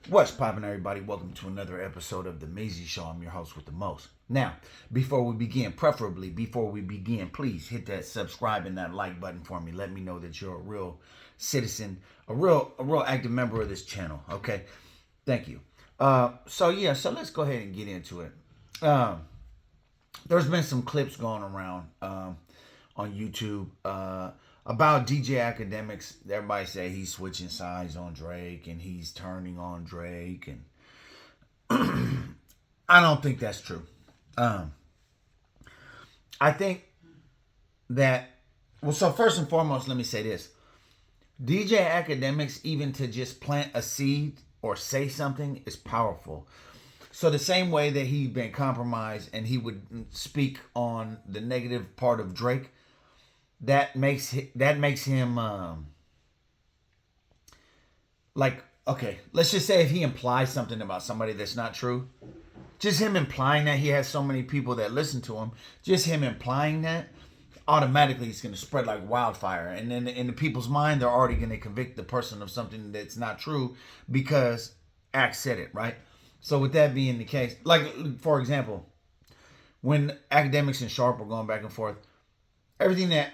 What's poppin', everybody? Welcome to another episode of The Maisie Show. I'm your host with the most. Now, before we begin, please hit that subscribe and that like button for me. Let me know that you're a real citizen, a real active member of this channel. Okay, thank you. So let's go ahead and get into it. There's been some clips going around on YouTube about DJ Akademiks. Everybody say he's switching sides on Drake and he's turning on Drake, and I don't think that's true. I think that so first and foremost, let me say this: DJ Akademiks, even to just plant a seed or say something, is powerful. So the same way that he'd been compromised and he would speak on the negative part of Drake, that makes him like, okay, let's just say if he implies something about somebody that's not true, just him implying that, he has so many people that listen to him, just him implying that, automatically it's going to spread like wildfire. And then in the people's mind, they're already going to convict the person of something that's not true because Axe said it, right? So with that being the case, like, for example, when Akademiks and Sharp were going back and forth, everything that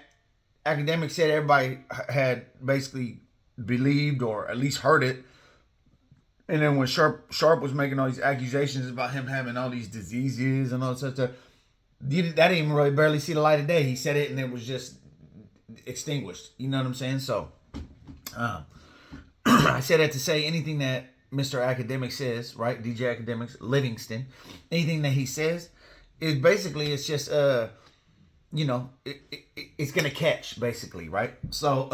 Akademiks said, everybody had basically believed or at least heard it. And then when Sharp was making all these accusations about him having all these diseases and all that stuff, that didn't even really barely see the light of day. He said it and it was just extinguished. You know what I'm saying? So I said that to say anything that Mr. Akademiks says, right? DJ Akademiks, Livingston, anything that he says is basically, it's just it's gonna catch, basically, right? So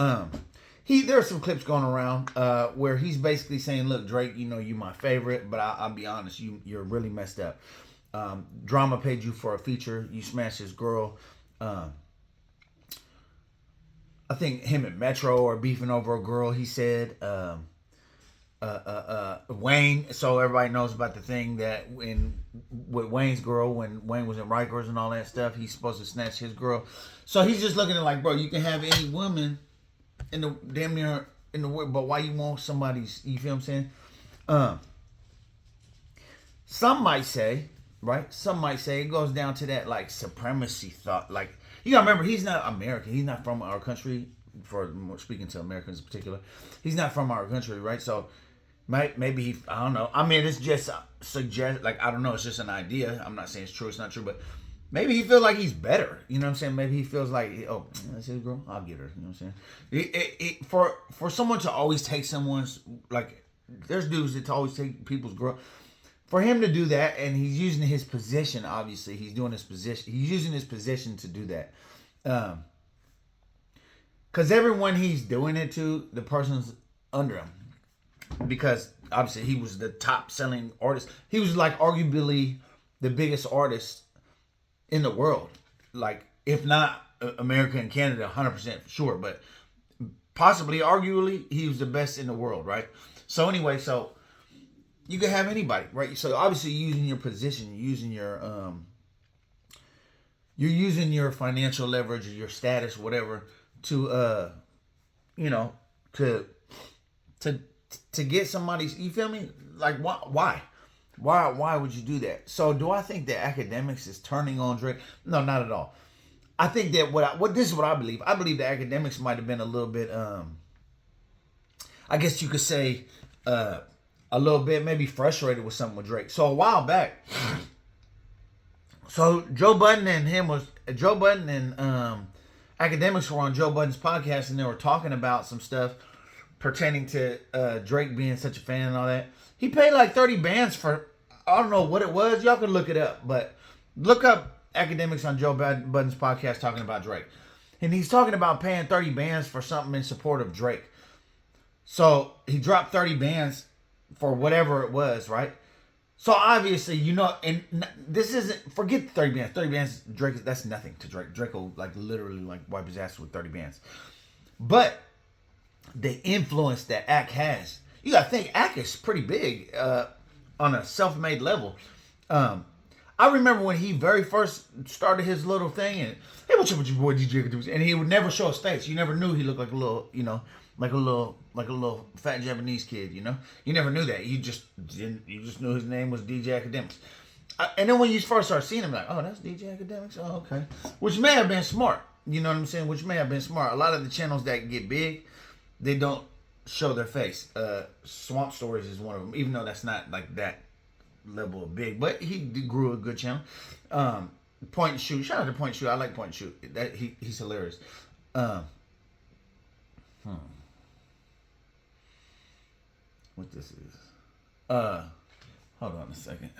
there are some clips going around where he's basically saying, look, Drake, you my favorite, but I'll be honest, you're really messed up. Drama paid you for a feature, you smashed his girl. I think him and Metro are beefing over a girl, he said. Wayne, so everybody knows about the thing that with Wayne's girl, when Wayne was in Rikers and all that stuff, he's supposed to snatch his girl. So he's just looking at it like, bro, you can have any woman in the damn near in the world, but why you want somebody's? You feel what I'm saying? Some might say, right? Some might say it goes down to that like supremacy thought. Like, you gotta remember, he's not American. He's not from our country. For speaking to Americans in particular, he's not from our country, right? So maybe he, I don't know. I mean, it's just suggest, like, I don't know. It's just an idea. I'm not saying it's true. It's not true, but maybe he feels like he's better. You know what I'm saying? Maybe he feels like, oh, that's his girl, I'll get her. You know what I'm saying? For someone to always take someone's, like, there's dudes that always take people's girl. For him to do that, and he's using his position. Obviously, he's doing his position. He's using his position to do that. Because everyone he's doing it to, the person's under him. Because obviously he was the top selling artist. He was like arguably the biggest artist in the world. Like, if not America and Canada, 100% sure. But possibly, arguably, he was the best in the world, right? So anyway, so you can have anybody, right? So obviously using your position, you're using your financial leverage or your status, whatever, to to get somebody's, you feel me? Like, why would you do that? So do I think that Akademiks is turning on Drake? No, not at all. I think that this is what I believe. I believe that Akademiks might have been a little bit, I guess you could say, a little bit maybe frustrated with something with Drake. So a while back, so Joe Budden and Akademiks were on Joe Budden's podcast, and they were talking about some stuff pertaining to Drake being such a fan and all that. He paid like 30 bands for, I don't know what it was. Y'all can look it up, but look up Akademiks on Joe Budden's podcast talking about Drake. And he's talking about paying 30 bands for something in support of Drake. So he dropped 30 bands for whatever it was, right? So obviously, and this isn't, forget the 30 bands. 30 bands, Drake, that's nothing to Drake. Drake will like literally like wipe his ass with 30 bands. But the influence that Ak has, you gotta think Ak is pretty big on a self-made level. I remember when he very first started his little thing, and hey, what's up with your boy DJ Akademiks? And he would never show his face. You never knew he looked like a little, like a little fat Japanese kid. You know, you never knew that. You just knew his name was DJ Academics. And then when you first start seeing him, like, oh, that's DJ Academics. Oh, okay. Which may have been smart. You know what I'm saying? Which may have been smart. A lot of the channels that get big, they don't show their face. Swamp Stories is one of them, even though that's not like that level of big, but he grew a good channel. Point and Shoot. Shout out to Point and Shoot. I like Point and Shoot. He's hilarious. What this is? Hold on a second.